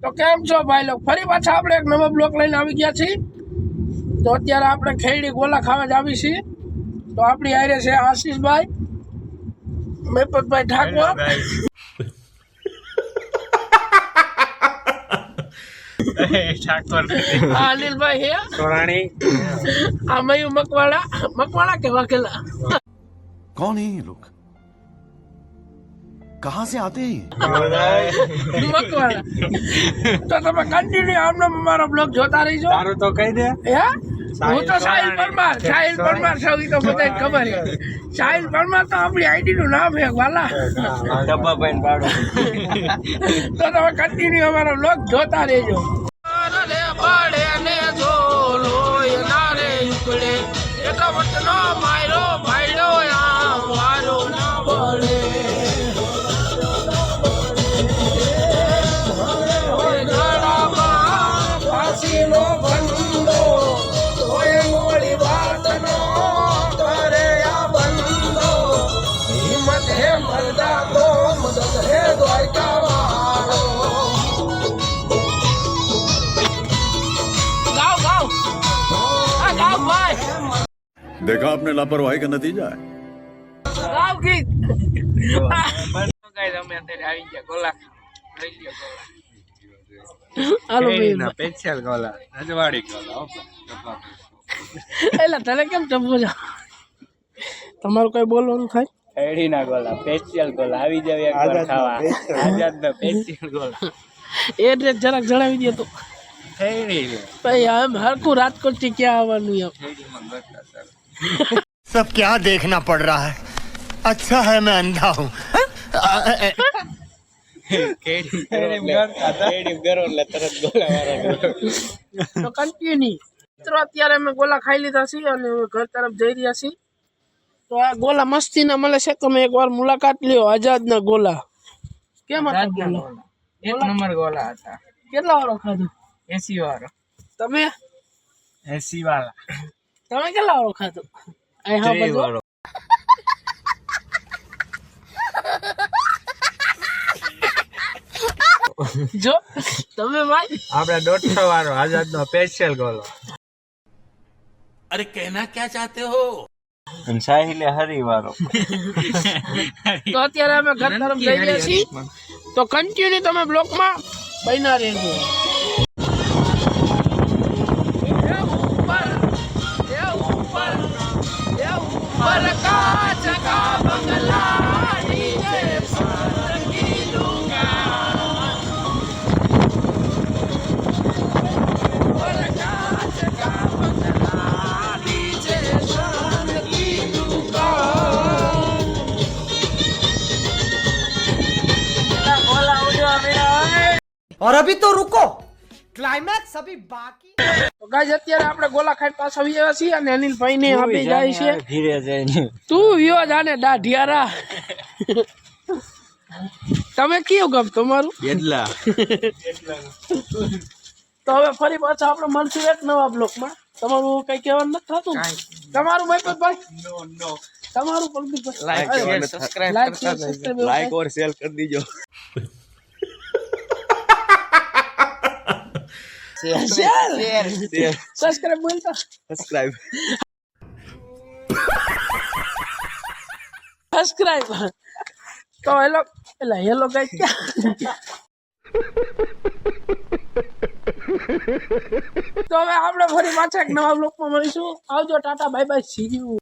તો કેમ છો ભાઈ લોકો? ફરી પાછા આપણે એક નવો બ્લોક લઈને આવી ગયા છીએ. તો અત્યારે આપણે ખેડી ગોલા ખાવા જ આવી છીએ. તો આપણી હારે છે આશીષભાઈ, મેપતભાઈ ઠાકોર, અનિલભાઈ હે સોરાણી, આ મયુ મકવાણા કે વાઘેલા? कौन है ये लोग? कहाँ से आते हैं? મકવાણા. તો તમે કન્ટિન્યુ આમનો અમારો બ્લોગ જોતા રહીજો. તારું તો કહી દે. હે હું તો સાહિલ પરમાર સૌ તો બધાને ખબર છે. સાહિલ પરમાર તો આપણી આઈડી નું નામ છે વાલા. ડબ્બા ભાઈ પાડો. તો તમે કન્ટિન્યુ અમારો બ્લોગ જોતા રહેજો. देखा आपने लापरवाही का नतीजा है। ગાવ ગીત અમે અત્યારે આવી ગયા ગોલા લઈ લ્યો ગોલા. હાલો ભાઈ. સ્પેશિયલ ગોલા રજવાડી ગોલા. એટલે તને કેમ ચંપો છો? તમારું કઈ બોલવાનું થાય? ખેડીના ગોલા સ્પેશિયલ ગોલા આવી જાવ એકવાર ખાવા. આઝાદના સ્પેશિયલ ગોલા. એડ્રેસ જરાક જણાવી દે તો. ખેડી ભાઈ આમ હરકું રાજકોટ થી ક્યાં આવવાનું એમ? ખેડીમાં ગોતા સર. सब क्या देखना पड़ रहा है? अच्छा है मैं अंधा हूँ. ખેડી ગરો એટલે તરત ગોલા વાળા. તો કન્ટિન્યુ મિત્રો અત્યારે અમે ગોલા ખાઈ લીધા છીએ અને ઘર તરફ જઈ રહ્યા છીએ. તો આ ગોલા મસ્તીના મળે છે, તમે એકવાર મુલાકાત લ્યો. આઝાદના ગોલા કેમ હતા? ગોલા એક નંબર ગોલા હતા. કેટલા વાળો ખાધું? 80 વાળો. તમે 80 વાળા. તમે કેટલા વાળો ખાધું? અહીં હા બધું જો તમે ભાઈ આપડે 150 વાળો આઝાદનો સ્પેશિયલ ગોલો. अरे कहना क्या चाहते हो? સાહિલે હરી વાળો. તો અત્યારે અમે ઘર તરફ જઈ રહ્યા છીએ. તો કન્ટિન્યુ તમે બ્લોકમાં બન્યા રહેજો. और अभी तो रुको, क्लाइमैक्स अभी बाकी. તો ગાઈસ અત્યારે આપણે ગોલા ખાઈ પાછા આવી ગયા છીએ અને અનિલભાઈ ને આપી જાય છે. ધીરે જઈને તું વિયો જાને દાઢિયારા. તમે કયો ગમ તમારું? એટલા તો હવે ફરી પાછા આપણે મળશું એક નવા બ્લોકમાં. તમારું કઈ કહેવાનું નથી થતું? તમારું ભાઈ તમારું પલકીભાઈ લાઈક સબસ્ક્રાઇબ લાઈક और शेयर कर दीजिए. સબસ્ક્રાઇબ બોલતા सब्सक्राइब સબસ્ક્રાઇબ. તો હેલો ગાઈસ તો હવે આપણે ફરી પાછા એક નવા બ્લોકમાં મળીશું. આવજો, Tata, bye bye, C you.